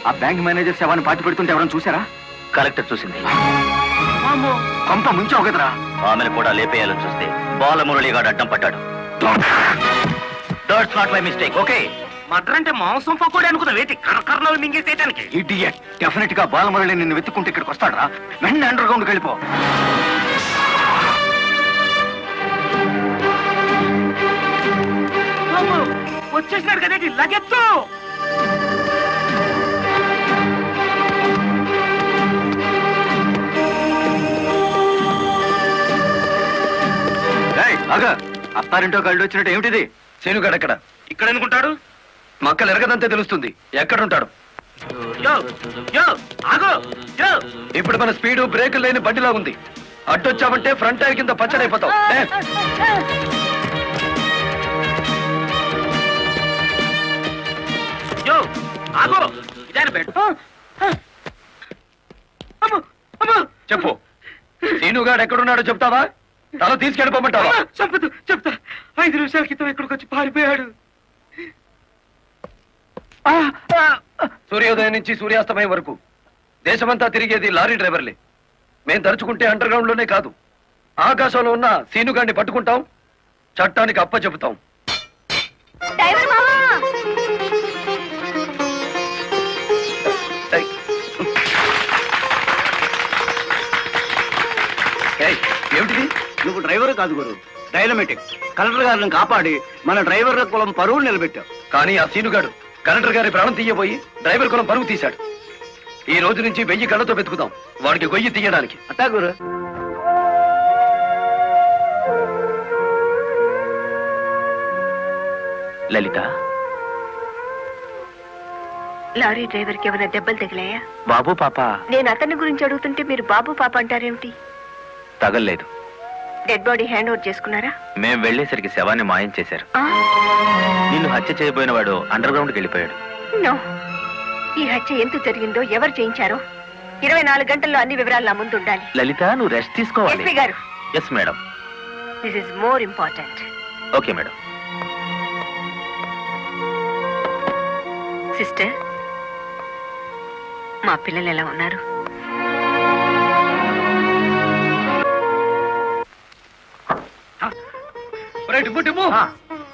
ఆ బ్యాంక్ మేనేజర్ శవాన్ని పాతి పెడుతుంటే ఎవరైనా చూసారా? కలెక్టర్ చూసింది. కొంప ముంచావు కదరా. ఆమెను కూడా లేపేయాలని చూస్తే బాలమురళిగాడు అడ్డం పట్టాడు. That's not my mistake. Okay, murder అంటే మాంసం పకోడీ అనుకున్న వేటి కరకరలో మింగేసేయడానికి. ఇడియట్. డెఫినెట్ గా బాలమురళి నిన్ను వెతుక్కుంటే ఇక్కడికి వస్తాడరా. వెంటనే అండర్ గ్రౌండ్కి వెళ్ళిపో. వచ్చేసినాడు కదేటి లగెత్తు. అత్తారింటో కళ్ళు వచ్చినట్టు ఏమిటిది? శీనుగాడు ఎక్కడ? ఇక్కడ అనుకుంటాడు. మక్కలు ఎరగదంతే తెలుస్తుంది. ఎక్కడుంటాడు? యో యో ఆగు యో. ఇప్పుడు మన స్పీడు బ్రేకులు లేని బండిలా ఉంది. అడ్డొచ్చామంటే ఫ్రంట్ టైర్ కింద పచ్చడైపోతావు. యో ఆగు. ఇదాని బెడ్. చెప్పు, శీనుగాడు ఎక్కడున్నాడో చెప్తావా? తల తీసుకెళ్ళిపోమంటావా? చెప్తా చెప్తా. 5 నిమిషాల క్రితం ఇక్కడికి వచ్చి పారిపోయాడు. సూర్యోదయం నుంచి సూర్యాస్తమయం వరకు దేశమంతా తిరిగేది లారీ డ్రైవర్లే. మేం తలుచుకుంటే అండర్ గ్రౌండ్ లోనే కాదు, ఆకాశంలో ఉన్న సీనుగాడిని పట్టుకుంటాం, చట్టానికి అప్ప చెబుతాం. డ్రైవర్ మామా, ఏమిటిది? నువ్వు డ్రైవర్ కాదు గురు, డైనమెటిక్. కలెక్టర్ గారిని కాపాడి మన డ్రైవర్ల కులం పరువు నిలబెట్టావు. కానీ ఆ సీనుగాడు కలెక్టర్ గారి ప్రాణం తీయబోయి డ్రైవర్ కులం పరుగు తీశాడు. ఈ రోజు నుంచి 1000 కళ్ళతో వెతుకుదాం వాడికి గొయ్యి తీయడానికి. అట్టా గురు. లలిత, లారీ డ్రైవర్ కి ఏమైనా దెబ్బలు తగిలాయా? బాబు పాప నేను అతని గురించి అడుగుతుంటే మీరు బాబు పాప అంటారేమిటి? తగల్లేదు. డెడ్ బాడీ హ్యాండ్ ఓవర్ చేసుకున్నారా? మేం వెళ్లేసరికి శవాన్ని మాయం చేశారు. నిన్ను హత్య చేయబోయిన వాడు అండర్ గ్రౌండ్కి వెళ్ళిపోయాడు. నో, ఈ హత్య ఎందుకు జరిగిందో, ఎవరు చేయించారో 24 గంటల్లో అన్ని వివరాలు నా ముందు ఉండాలి. లలిత, నువ్వు రెస్ట్ తీసుకోవాలి. SP garu. Yes madam. This is more important. Okay madam. Sister, మా పిల్లలు ఎలా ఉన్నారు?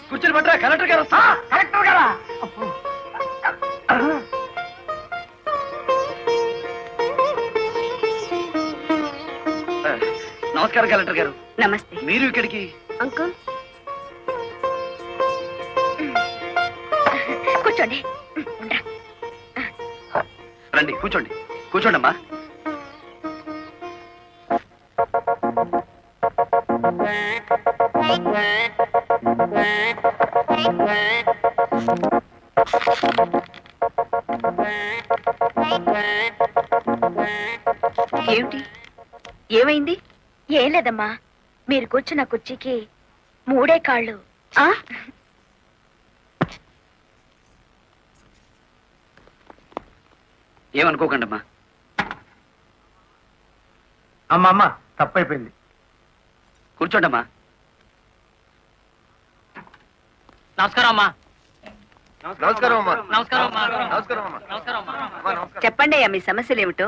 కూర్చొని పట్టరా, కలెక్టర్ గారు వస్తా. కలెక్టర్ గారా? నమస్కారం కలెక్టర్ గారు. నమస్తే. మీరు ఇక్కడికి? అంకుల్ కూర్చోండి. రండి, కూర్చోండి. కూర్చోండి అమ్మా. ఏమిటి, ఏమైంది? ఏం లేదమ్మా, మీరు కూర్చున్న కుర్చీకి 3 కాళ్ళు. ఏమనుకోకండి అమ్మా. అమ్మ తప్పైపోయింది. కూర్చోండి అమ్మా. నమస్కారం అమ్మా. నమస్కారం అమ్మా. నమస్కారం అమ్మా. నమస్కారం అమ్మా. నమస్కారం అమ్మా. చెప్పండి అయ్యా, మీ సమస్యలు ఏమిటో.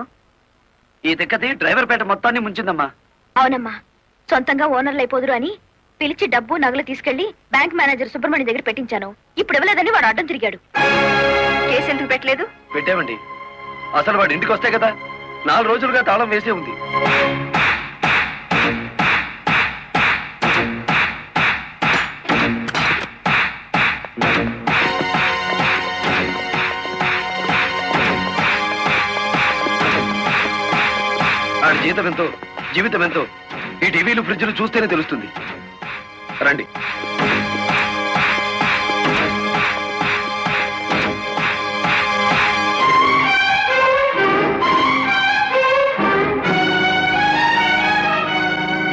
ఈ దిక్కతి డ్రైవర్ పేట మొత్తాన్ని ముంచిందమ్మా. అవునమ్మా, సొంతంగా ఓనర్లు అయిపోదురు అని పిలిచి డబ్బు నగలు తీసుకెళ్లి బ్యాంక్ మేనేజర్ సుబ్రహ్మణ్యం దగ్గర పెట్టించాను. ఇప్పుడు ఇవ్వలేదని వాడు అడ్డం తిరిగాడు. కేసు ఎందుకు పెట్టలేదు? పెట్టామండి. అసలు వాడు ఇంటికి వస్తే కదా 4 రోజులుగా తాళం వేసే ఉంది. ఆడి జీతం ఎంతో, జీవితం ఎంతో ఈ టీవీలు ఫ్రిడ్జ్లు చూస్తేనే తెలుస్తుంది. రండి.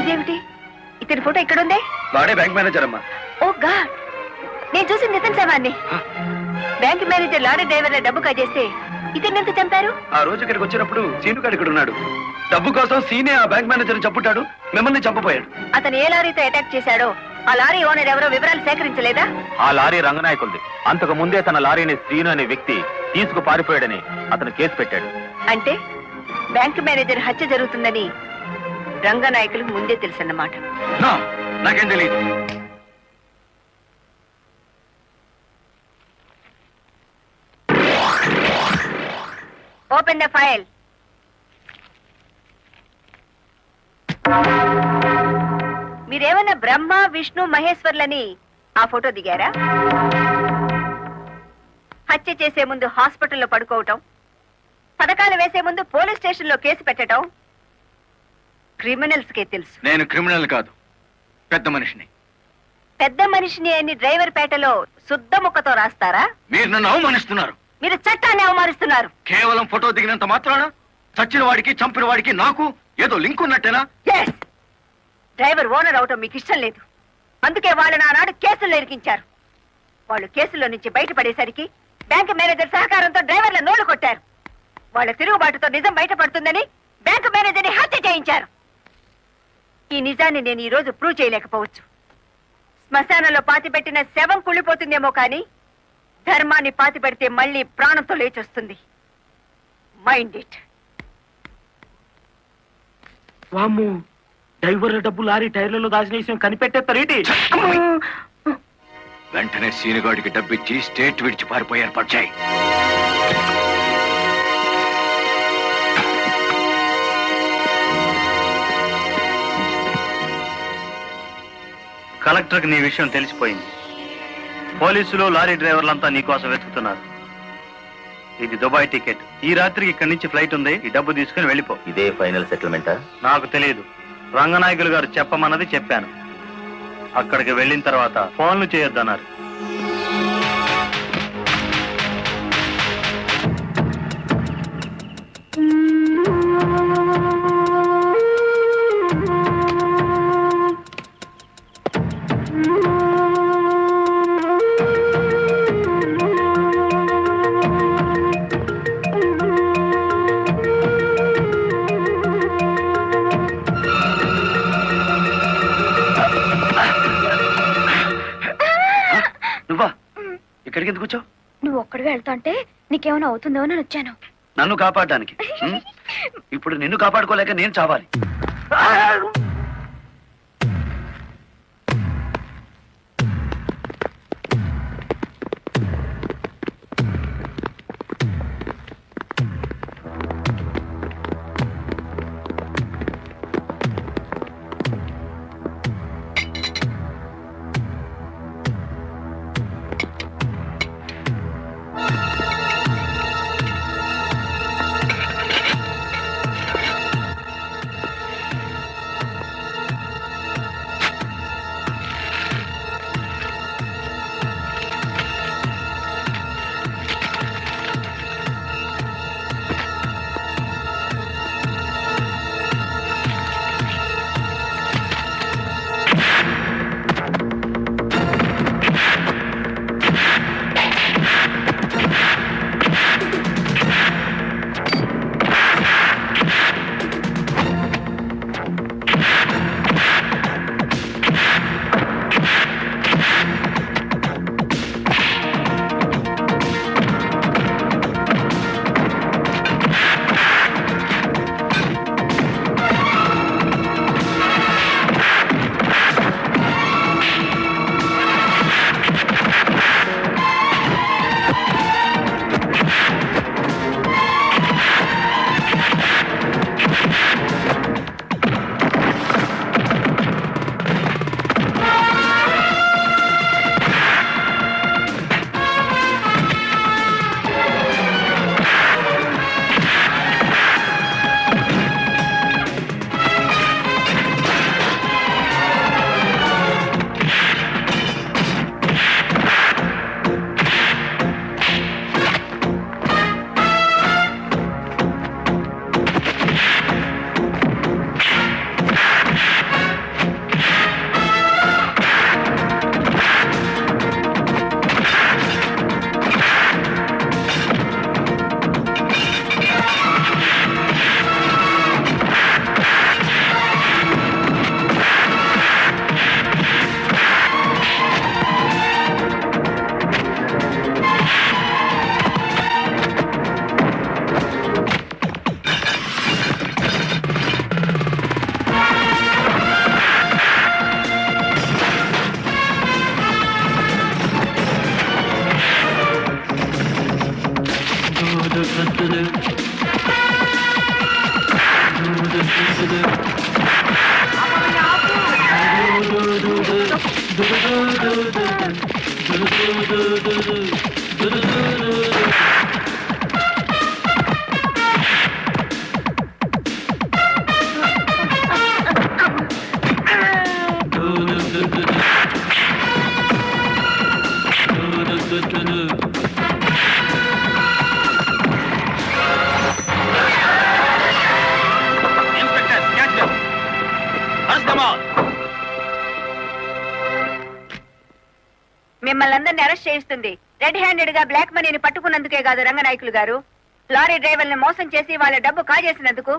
ఇదేమిటి, ఇతని ఫోటో ఇక్కడ ఉందే? వాడే బ్యాంక్ మేనేజర్ అమ్మా. ఓ గాడ్, నేను చూసి నితిన్ శవాన్ని. బ్యాంక్ మేనేజర్ లారీ డ్రైవర్ల డబ్బు కాజేస్తే ఇతన్ని ఎంత చంపారు? ఆ రోజు ఇక్కడికి వచ్చినప్పుడు సీనుగాడు ఇక్కడ ఉన్నాడు. డబ్బు కోసం సీనే ఆ బ్యాంక్ మేనేజర్ చంపుతాడు, మిమ్మల్ని చంపపోయాడు. అతను ఏ లారీతో అటాక్ చేశాడో ఆ లారీ ఓనర్ ఎవరో వివరాలు సేకరించలేదా? ఆ లారీ రంగనాయకులది. అంతకు ముందే తన లారీని శ్రీను అనే వ్యక్తి తీసుకు పారిపోయాడని అతను కేసు పెట్టాడు. అంటే బ్యాంక్ మేనేజర్ హత్య జరుగుతుందని రంగనాయకులకు ముందే తెలుసన్నమాట. నాకేం తెలియదు. Open the file. మీరేమన్నా బ్రహ్మ విష్ణు మహేశ్వర్లని ఆ ఫోటో దిగారా? హత్య చేసే ముందు హాస్పిటల్లో పడుకోవటం, పథకాలు వేసే ముందు పోలీస్ స్టేషన్లో కేసు పెట్టడం క్రిమినల్స్ కే తెలుసు. నేను క్రిమినల్ కాదు, పెద్ద మనిషిని. పెద్ద మనిషిని అని డ్రైవర్ పేటలో శుద్ధ ముక్కతో రాస్తారా? మీరు నన్ను అవమానిస్తున్నారు. మీరు చట్టాన్ని అవమానిస్తున్నారు. కేవలం ఫోటో దిగినంత మాత్రాన చచ్చిన వాడికి చంపిన వాడికి నాకు ఏదో లింక్ ఉన్నట్టేనా? ఎస్, డ్రైవర్ ఓనర్ అవటం మీకు ఇష్టం లేదు. అందుకే వాళ్ళు నానాడు కేసుల్లో ఇరికించారు. వాళ్ళు కేసుల్లో నుంచి బయటపడేసరికి బ్యాంక్ మేనేజర్ సహకారంతో డ్రైవర్ల నోళ్లు కొట్టారు. వాళ్ళ తిరుగుబాటుతో నిజం బయటపడుతుందని బ్యాంక్ మేనేజర్ని హత్య చేయించారు. ఈ నిజాన్ని నేను ఈ రోజు ప్రూవ్ చేయలేకపోవచ్చు. శ్మశానంలో పాతిపెట్టిన శవం కుళ్ళిపోతుందేమో కానీ ధర్మాన్ని పాతిపెడితే మళ్ళీ ప్రాణంతో లేచొస్తుంది. Mind it. వామ్మో, డ్రైవర్ల డబ్బు లారీ టైర్లలో దాచిన విషయం కనిపెట్టేస్తారేంటి? వెంటనే సీనుగాడికి డబ్బిచ్చి స్టేట్ విడిచి పారిపోయి ఏర్పాటు చేయి. కలెక్టర్కి నీ విషయం తెలిసిపోయింది. పోలీసులు లారీ డ్రైవర్లంతా నీ కోసం వెతుకుతున్నారు. ఇది దుబాయ్ టికెట్. ఈ రాత్రికి ఇక్కడి నుంచి ఫ్లైట్ ఉంది. ఈ డబ్బు తీసుకుని వెళ్ళిపో. ఇదే ఫైనల్ సెటిల్మెంటా? నాకు తెలియదు. రంగనాయకులు గారు చెప్పమన్నది చెప్పాను. అక్కడికి వెళ్ళిన తర్వాత ఫోన్లు చేయొద్దన్నారు. నువ్వా ఇక్కడికి ఎందుకు వచ్చావు? నువ్వు ఒక్కడిగా వెళ్తాంటే నీకేమైనా అవుతుందో అని వచ్చాను. నన్ను కాపాడడానికి. ఇప్పుడు నిన్ను కాపాడుకోలేక నేను చావాలి. మిమ్మల్ని అందరినీ అరెస్ట్ చేయిస్తుంది. రెడ్ హ్యాండెడ్ గా బ్లాక్ మనీని పట్టుకున్నందుకే కాదు రంగనాయకులు గారు, లారీ డ్రైవర్ని మోసం చేసి వాళ్ళ డబ్బు కాజేసినందుకు,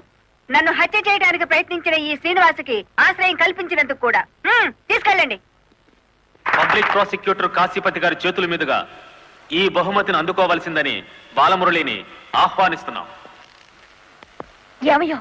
నన్ను హత్య చేయడానికి ప్రయత్నించిన ఈ శ్రీనివాసుకి ఆశ్రయం కల్పించినందుకు కూడా. తీసుకెళ్ళండి. పబ్లిక్ ప్రాసిక్యూటర్ కాశీపతి గారి చేతుల మీదుగా ఈ బహుమతిని అందుకోవాల్సిందని బాలమురళిని ఆహ్వానిస్తున్నాం. ఏమయ్యో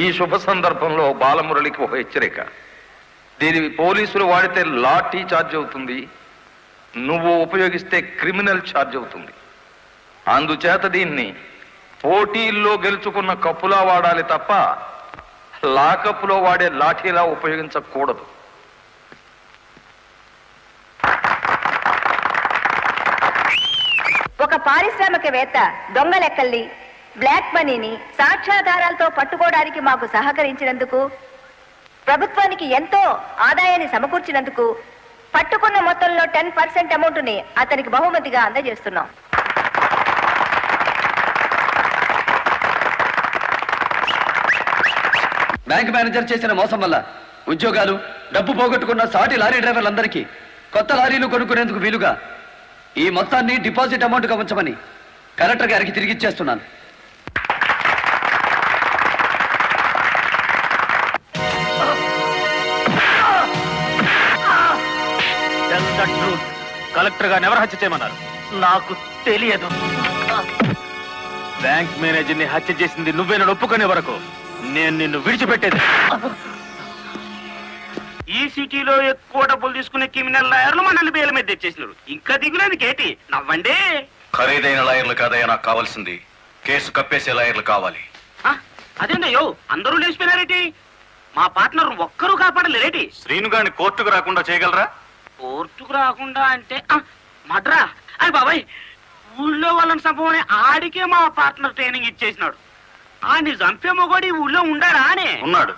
ఈ శుభ సందర్భంలో బాలమురళికి ఒక హెచ్చరిక. దీని పోలీసులు వాడితే లాఠీ ఛార్జ్ అవుతుంది, నువ్వు ఉపయోగిస్తే క్రిమినల్ ఛార్జ్ అవుతుంది. అందుచేత దీన్ని పోటీల్లో గెలుచుకున్న కప్పులా వాడాలి తప్ప లాకప్పులో వాడే లాఠీలా ఉపయోగించకూడదు. ఒక పారిశ్రామికవేత్త దొంగ లెక్కల్ని, బ్లాక్ మనీని సాక్ష్యాధారాలతో పట్టుకోవడానికి మాకు సహకరించినందుకు, ప్రభుత్వానికి ఎంతో ఆదాయాన్ని సమకూర్చినందుకు పట్టుకున్న మొత్తంలో 10% అమౌంట్ని అతనికి బహుమతిగా అందజేస్తున్నాం. బ్యాంక్ మేనేజర్ చేసిన మోసం వల్ల ఉద్యోగాలు, డబ్బు పోగొట్టుకున్న సాటి లారీ డ్రైవర్లందరికీ కొత్త లారీలు కొనుక్కునేందుకు వీలుగా ఈ మొత్తాన్ని డిపాజిట్ అమౌంట్గా ఉంచమని కలెక్టర్ గారికి తిరిగిచ్చేస్తున్నాను. కలెక్టర్ గారిని ఎవరు హత్య చేయమన్నారు? నాకు తెలియదు. బ్యాంక్ మేనేజర్ ని హత్య చేసింది నువ్వేనని ఒప్పుకునే వరకు నేను నిన్ను విడిచిపెట్టేది. ఈ సిటీలో ఎక్కువ డబ్బులు తీసుకునే క్రిమినల్ లాయర్లు మనల్ని బేల మీద తెచ్చేసినారు. ఇంకా దిగులేదు కేటి నవ్వండి. ఖరీదైన లాయర్లు కాదయ్యా నాకు కావాల్సింది, కేసు కప్పేసే లాయర్లు కావాలి. అదేందయ్యో అందరూ లేచిపోయినారేటి? మా పార్ట్నర్ ఒక్కరూ కాపాడలేరేటి? శ్రీను గారిని కోర్టుకు రాకుండా చేయగలరా? కోర్టుకు రాకుండా అంటే మడ్రా అని బాబాయ్, ఊళ్ళో వాళ్ళని చంపమని ఆడికే మా పార్ట్నర్ ట్రైనింగ్ ఇచ్చేసినాడు. ఆని చంపే మొగోడు ఈ ఊళ్ళో ఉండాడా అని? ఉన్నాడు.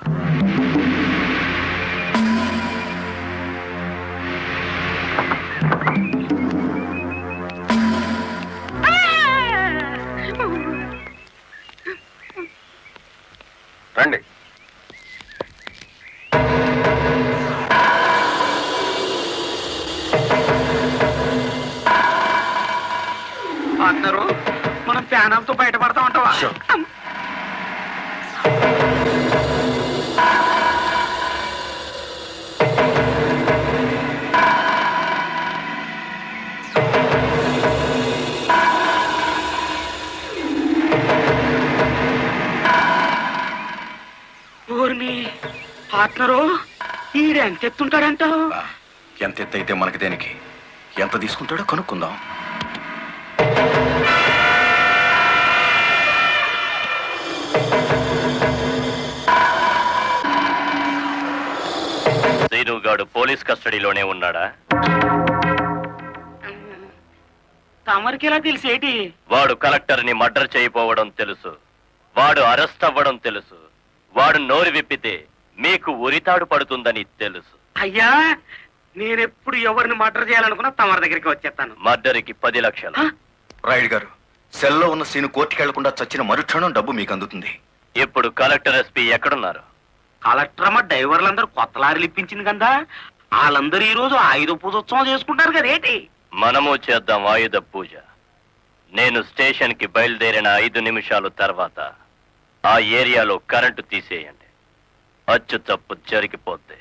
రండి. పార్ట్నరు మనం ప్యానంతో బయటపడతా ఉంటావా? ఊర్మి పార్ట్నరు ఈడెంత ఎత్తుంటాడంటావు? ఎంత ఎత్తు అయితే మనకి దేనికి, ఎంత తీసుకుంటాడో కనుక్కుందాం. శ్రీనుగాడు పోలీస్ కస్టడీలోనే ఉన్నాడా? తమరికి ఎలా తెలిసేటి? వాడు కలెక్టర్ ని మర్డర్ చేయపోవడం తెలుసు, వాడు అరెస్ట్ అవ్వడం తెలుసు, వాడు నోరు విప్పితే మీకు ఉరితాడు పడుతుందని తెలుసు. అయ్యా నేనెప్పుడు ఎవరిని మర్డర్ చేయాలనుకున్నా తమరి దగ్గరికి వచ్చేస్తాను. మర్డర్కి 10 లక్షలు. రాయుడు గారు, సెల్లో ఉన్న సీను కోర్టుకి వెళ్లకుండా చచ్చిన మరుక్షణం డబ్బు మీకు అందుతుంది. ఇప్పుడు కలెక్టర్ ఎస్పీ ఎక్కడున్నారు? కలెక్టర్ అమ్మ డ్రైవర్లందరూ కొత్త లారీలు ఇప్పించింది కదా, వాళ్ళందరూ ఈ రోజు ఆయుధ పూజోత్సవం చేసుకుంటారు కదేటి? మనము చేద్దాం ఆయుధ పూజ. నేను స్టేషన్ కి బయలుదేరిన 5 నిమిషాలు తర్వాత ఆ ఏరియాలో కరెంటు తీసేయండి. అచ్చు తప్పు జరిగిపోద్ది.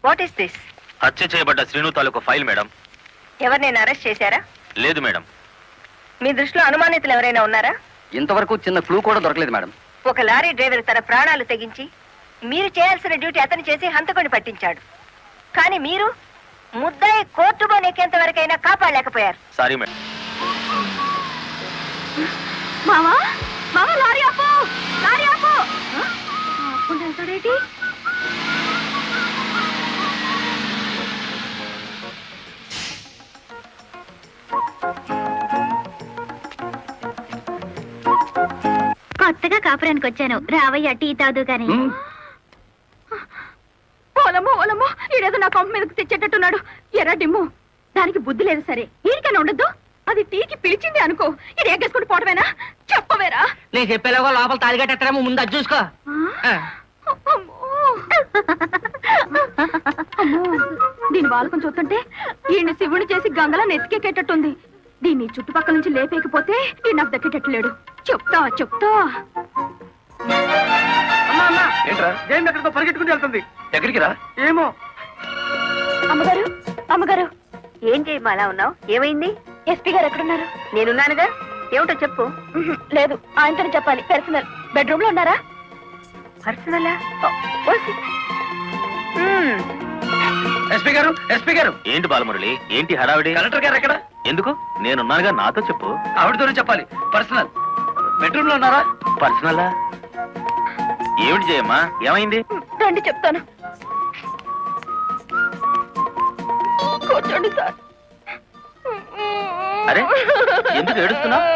What is this? హత్య చేయబడ్డ శ్రీను తాలూకు ఫైల్ మేడం. ఎవరినైనా అరెస్ట్ చేశారా? లేదు మేడం. మీ దృష్టిలో అనుమానితులు ఎవరైనా ఉన్నారా? ఇంతవరకు చిన్న క్లూ కూడా దొరకలేదు మేడం. ఒక లారీ డ్రైవర్ తన ప్రాణాలు తెగించి మీరు చేయాల్సిన డ్యూటీ అతను చేసి హంతకుని పట్టించాడు. కానీ మీరు ముద్దాయి కోర్టులో నెక్కేంత వరకైనా కాపాడలేకపోయారు. Sorry madam. మావా మావా లారీ ఆపు, లారీ ఆపు. వెళ్తాడేటి? కొత్తగా కాపురానికి వచ్చాను, రావయ్య టీ తాదు గాని. ఓలమ్మో ఓలమ్మో, ఈడేదో నా కొంప మీదకి తెచ్చేటట్టున్నాడు. ఎర్ర డిమ్ము, దానికి బుద్ధి లేదు సరే, ఈరికైనా ఉండద్దు. అది టీకి పిలిచింది అనుకో, ఇది ఎగ్గేసుకుని పోవటమేనా? చెప్పవేరా? నేను చెప్పేలాగా లోపల తాలిగట్టేమో ముందు అది చూసుకో. దీని బాలకం చూస్తుంటే ఈయన శివుని చేసి గంగలా నెత్తికెక్కేటట్టుంది. దీన్ని చుట్టుపక్కల నుంచి లేపేకపోతే ఈ నాకు దక్కేటట్లేడు. చెప్తా చెప్తా. ఏంట్రా జైన్ ఎక్కడితో పరిగెట్టుకుని వెళ్తుంది? ఎక్కడికి రా? ఏమో. అమ్మగారు అమ్మగారు, ఏం చేయమ్మా అలా ఉన్నావు? ఏమైంది? ఎస్పీ గారు ఎక్కడున్నారు? నేనున్నానుగా, ఏమిటో చెప్పు. లేదు, ఆయనతోనే చెప్పాలి. పర్సనల్. బెడ్రూమ్ లో ఉన్నారా? పర్సనలా? ఎస్పీ గారు, ఎస్పీ గారు. ఏంటి బాలమురళి, ఏంటి హడావిడి? కలెక్టర్ గారు ఎక్కడ? ఎందుకు? నేనున్నానుగా, నాతో చెప్పు. ఆవిడతోనే చెప్పాలి. పర్సనల్. బెడ్రూమ్ లో ఉన్నారా? పర్సనలా? ఏమిటి జయమ్మా, ఏమైంది? రండి చెప్తాను. కూర్చోండి సార్. అరే, ఎందుకు ఏడుస్తున్నావ్?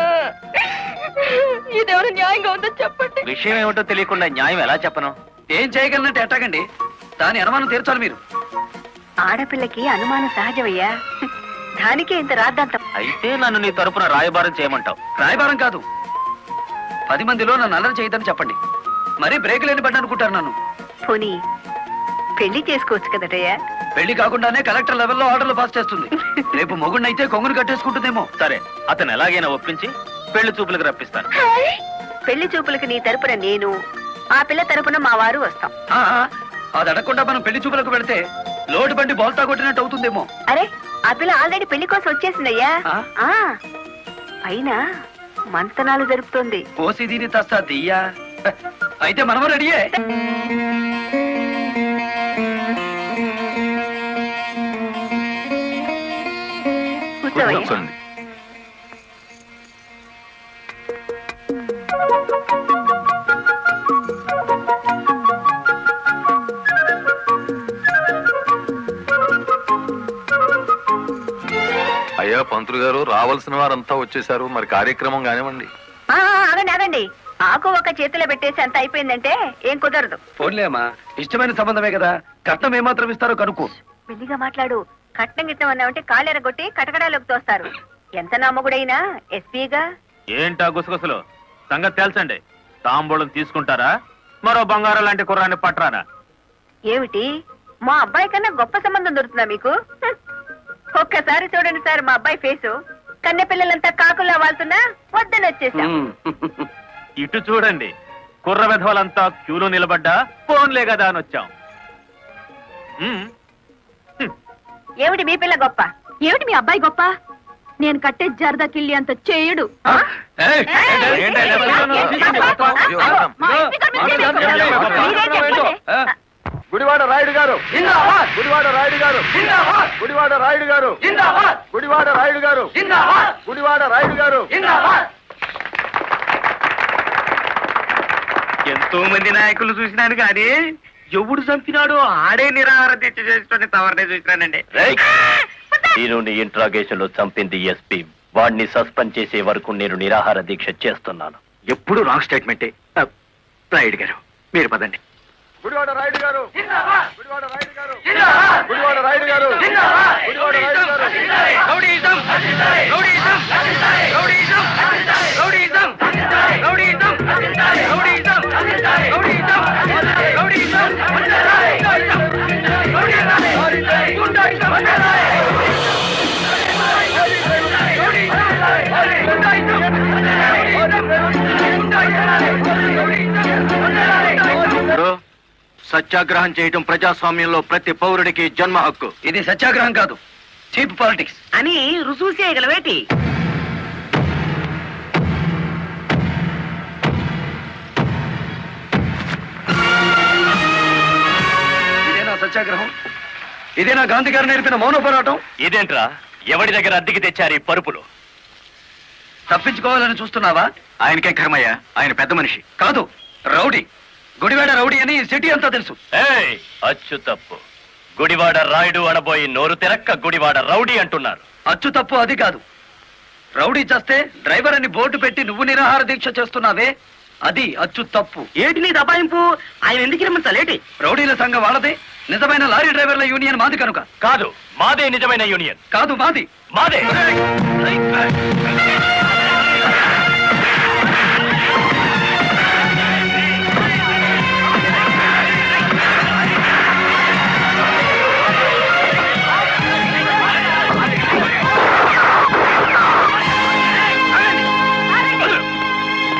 ఇదేమైనా న్యాయంగా ఉందో చెప్పండి. విషయం ఏమిటో తెలియకుండా న్యాయం ఎలా చెప్పను? ఏం చేయగలనంటే ఎట్టాగండి? దాని అనుమానం తీర్చాలి మీరు. ఆడపిల్లకి అనుమానం సహజమయ్యా, దానికే ఇంత రాద్దాంతం. అయితే నన్ను నీ తరపున రాయబారం చేయమంటావు? రాయబారం కాదు, 10 మందిలో నన్ను అల్లరి చేయదని చెప్పండి. మరీ బ్రేక్ లేని పడ్డ అనుకుంటారు నన్ను. పోనీ పెళ్లి చేసుకోవచ్చు కదటయ్యా? పెళ్లి కాకుండానే కలెక్టర్ లెవెల్లో ఆర్డర్లు పాస్ చేస్తుంది. రేపు మొగుడినైతే కొంగుని కట్టేసుకుంటుందేమో. సరే, అతను ఎలాగైనా ఒప్పించి పెళ్లి చూపులకు రప్పిస్తాను. పెళ్లి చూపులకు నీ తరపున నేను, ఆ పిల్ల తరపున మా వారు వస్తాం. ఆ, అది అడగకుండా మనం పెళ్లి చూపులకు వెళితే లోటు బండి బోల్తా కొట్టినట్టు అవుతుందేమో. అరే, ఆ పిల్ల ఆల్రెడీ పెళ్లి కోసం వచ్చేసిందయ్యా. ఆ? అయినా మంతనాలు జరుపుతోంది. కోసి దీని తస్తా దియ్యా. అయితే మనము రెడీయే. కూర్చోవయ్యా. అయ్యా పంతులు గారు, రావాల్సిన వారంతా వచ్చేసారు, మరి కార్యక్రమం కానివ్వండి. ఆగండి ఆగండి, ఆకు ఒక చేతిలో పెట్టేసి అంత అయిపోయిందంటే ఏం కుదరదు. పోన్లే అమ్మా, ఇష్టమైన సంబంధమే కదా, కట్నం ఏమాత్రం ఇస్తారో కనుక్కో. మెల్లిగా మాట్లాడు. కట్నం గిట్నం అన్నామంటే కాళ్ళెరగొట్టి కటకడాలోకి తోస్తారు. ఎంత నమ్మకుడైనా ఎస్పీగా. ఏంటా గుసగుసలు? సంగతి తెలుసండి. తాంబూలం తీసుకుంటారా, మరో బంగారం లాంటి కుర్రాన్ని పట్టరానా? ఏమిటి, మా అబ్బాయి కన్నా గొప్ప సంబంధం దొరుకుతుందా మీకు? ఒక్కసారి చూడండి సార్ మా అబ్బాయి ఫేసు. కన్నె పిల్లలంతా కాకుల్లా వాళ్తున్నా వద్దని వచ్చేసాం. ఇటు చూడండి, కుర్ర విధవలంతా క్యూలో నిలబడ్డా ఫోన్లే కదా అని వచ్చాం. ఏమిటి మీ పిల్ల గొప్ప? ఏమిటి మీ అబ్బాయి గొప్ప? నేను కట్టే జరదా కిల్లి అంత చేయడు. గుడివాడ రాయుడు గారు, గుడివాడ రాయుడు గారు, గుడివాడ రాయుడు గారు, గుడివాడ రాయుడు గారు, గుడివాడ రాయుడు గారు. ఎంతో మంది నాయకులు చూసినాను కానీ ఎవడు చంపినాడో ఆడే నిరాహార దీక్ష చేసుకుని తవరనే చూసినానండి. నేను ఇంట్రాగేషన్ లో చంపింది ఎస్పీ. వాడిని సస్పెండ్ చేసే వరకు నేను నిరాహార దీక్ష చేస్తున్నాను. ఎప్పుడు రాంగ్ స్టేట్మెంటే. రాయుడు గారు, మీరు పదండి. గుడివాడ రాయుడు గారు, గుడివాడ రాయుడు గారు, గుడివాడ రాయుడు గారు, గుడివాడ రాయుడు గారు. Rowdyism, rowdyism, rowdyism, rowdyism, rowdyism, rowdyism, rowdyism, rowdyism, సత్యాగ్రహం చేయటం ప్రజాస్వామ్యంలో ప్రతి పౌరుడికి జన్మ హక్కు. ఇది సత్యాగ్రహం కాదు, చీప్ పాలిటిక్స్ అని రుసూలు చేయగలవేటి? ఇదేనా సత్యాగ్రహం? ఇదేనా గాంధీ గారు నేర్పిన మౌన పోరాటం? ఇదేంట్రా, ఎవడి దగ్గర అద్దెకి తెచ్చారు ఈ పరుపులు? తప్పించుకోవాలని చూస్తున్నావా? ఆయనకే కర్మయ్య, ఆయన పెద్ద మనిషి. కాదు, రౌడీ. గుడివాడ రౌడీ అని ఈ సిటీ అంతా తెలుసు. ఏయ్ అచ్చు తప్పు. గుడివాడ రాయుడు అనబోయి నోరు తెరక్క గుడివాడ రౌడీ అంటున్నారు. అచ్చు తప్పు అది కాదు. రౌడీ చేస్తే డ్రైవర్ అని బోర్డు పెట్టి నువ్వు నిరాహార దీక్ష చేస్తున్నావే, అది అచ్చు తప్పు. ఏటి నీ దబాయింపు? ఆయన ఎందుకు రమ్మంతలేటి? రౌడీల సంఘం వాళ్ళదే, నిజమైన లారీ డ్రైవర్ల యూనియన్ మాది కనుక. కాదు, మాదే నిజమైన యూనియన్. కాదు, మాది. మాదే.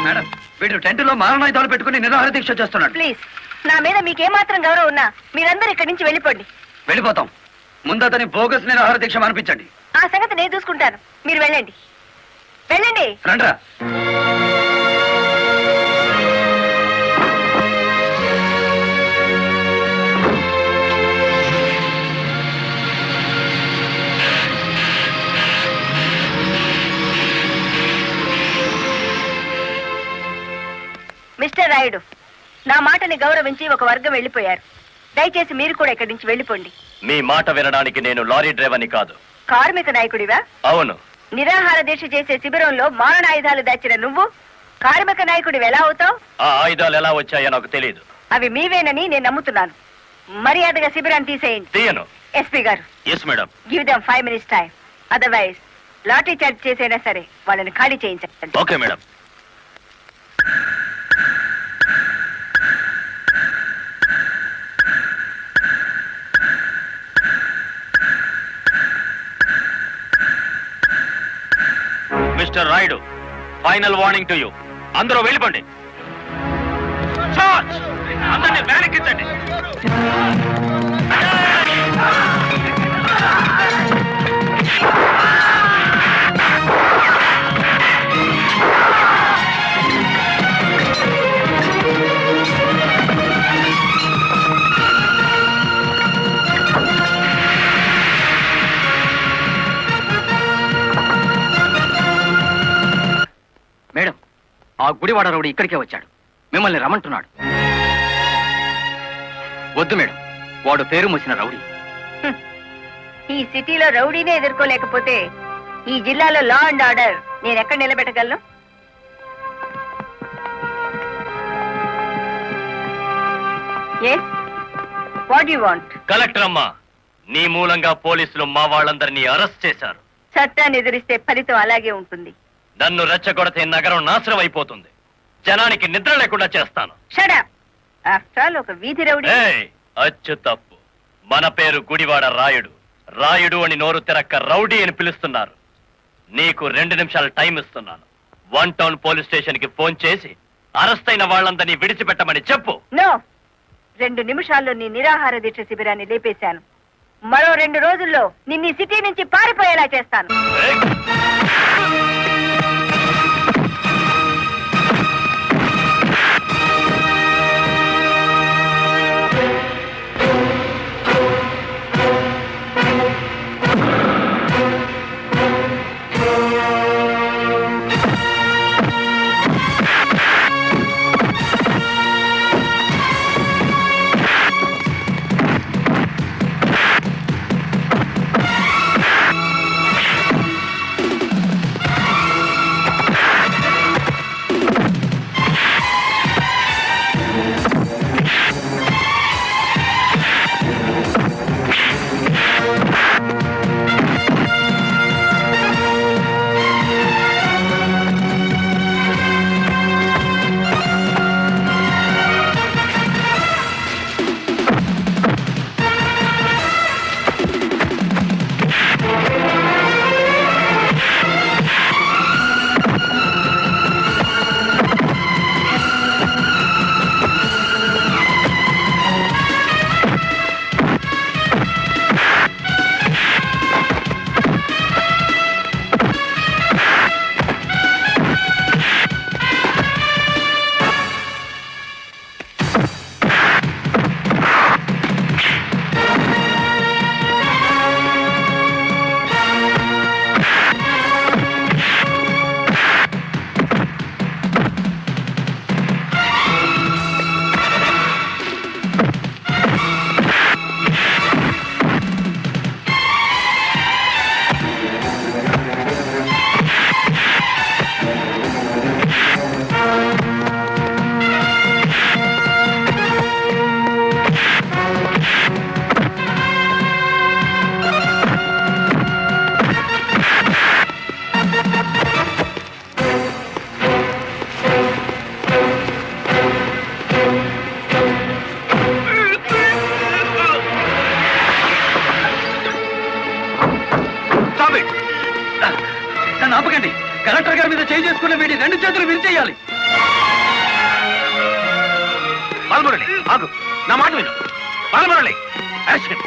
మేడం, వీడు టెంట్లో మారణాయుధాలు పెట్టుకుని నిరాహార దీక్ష చేస్తున్నాడు. ప్లీజ్, నా మీద మీకేమాత్రం గౌరవం ఉన్నా మీరందరూ ఇక్కడి నుంచి వెళ్ళిపోండి. వెళ్ళిపోతాం. ముందు అతని బోగస్ నిరాహార దీక్ష అనిపించండి. ఆ సంగతి నేను చూసుకుంటాను. మీరు వెళ్ళండి, వెళ్ళండి. రండ్రా. మిస్టర్ రాయుడు, నా మాటని గౌరవించి ఒక వర్గం వెళ్ళిపోయారు. దయచేసి మీరు కూడా ఇక్కడి నుంచి వెళ్ళిపోండి. మీ మాట వినడానికి నేను లారీ డ్రైవర్ని కాదు. కార్మిక నాయకుడివా? అవును. నిరాహార దీక్ష చేసే శిబిరంలో మారణాయుధాలు దాచిన నువ్వు కార్మిక నాయకుడివి ఎలా అవుతావు? ఆ ఆయుధాలు ఎలా వచ్చాయో నాకు తెలియదు. అవి మీవేనని నేను నమ్ముతున్నాను. మర్యాదగా శిబిరాన్ని తీసేయండి. తీయను. SP garu, yes madam. Give them 5 minutes time. Otherwise lathi charge చేసైనా సరే వాళ్ళని ఖాళీ చేయించండి. Okay madam. Mister Rayudu, final warning to you. అందరూ వెళ్ళిపోండి. చార్జ్! అందరినీ వెనక్కించండి. మేడం, ఆ గుడివాడ రౌడీ ఇక్కడికే వచ్చాడు. మిమ్మల్ని రమ్మంటున్నాడు. వద్దు మేడం, వాడు పేరు మూసిన రౌడీ. ఈ సిటీలో రౌడీనే ఎదుర్కోలేకపోతే ఈ జిల్లాలో లా అండ్ ఆర్డర్ నేను ఎక్కడ నిలబెట్టగలను? Yes, what you want? Collector అమ్మా, నీ మూలంగా పోలీసులు మా వాళ్ళందరినీ అరెస్ట్ చేశారు. చట్టాన్ని ఎదిరిస్తే ఫలితం అలాగే ఉంటుంది. నన్ను రెచ్చగొడితే నగరం నాశనం అయిపోతుంది. జనానికి నిద్ర లేకుండా చేస్తాను. Shut up. ఆఫ్టర్ ఆల్ ఒక వీధి రౌడీ. ఏయ్, అచ్చు తప్పు. మన పేరు గుడివాడ రాయుడు. రాయుడు అని నోరు తెరక్క రౌడీ అని పిలుస్తున్నారు. నీకు 2 నిమిషాలు టైం ఇస్తున్నాను. 1 టౌన్ పోలీస్ స్టేషన్ కి ఫోన్ చేసి అరెస్ట్ అయిన వాళ్ళందరినీ విడిచిపెట్టమని చెప్పు. నో, 2 నిమిషాల్లో నీ నిరాహార దీక్ష శిబిరాన్ని లేపేశాను. మరో 2 రోజుల్లో నిన్ను ఈ సిటీ నుంచి పారిపోయేలా చేస్తాను. ఏయ్! నన్ను ఆపకండి. కలెక్టర్ గారి మీద చేయి చేసుకున్న వీడి 2 చేతులు విరిచేయాలి. బాలమురళి ఆగు, నా మాట విను. బాలమురళి యాక్షన్.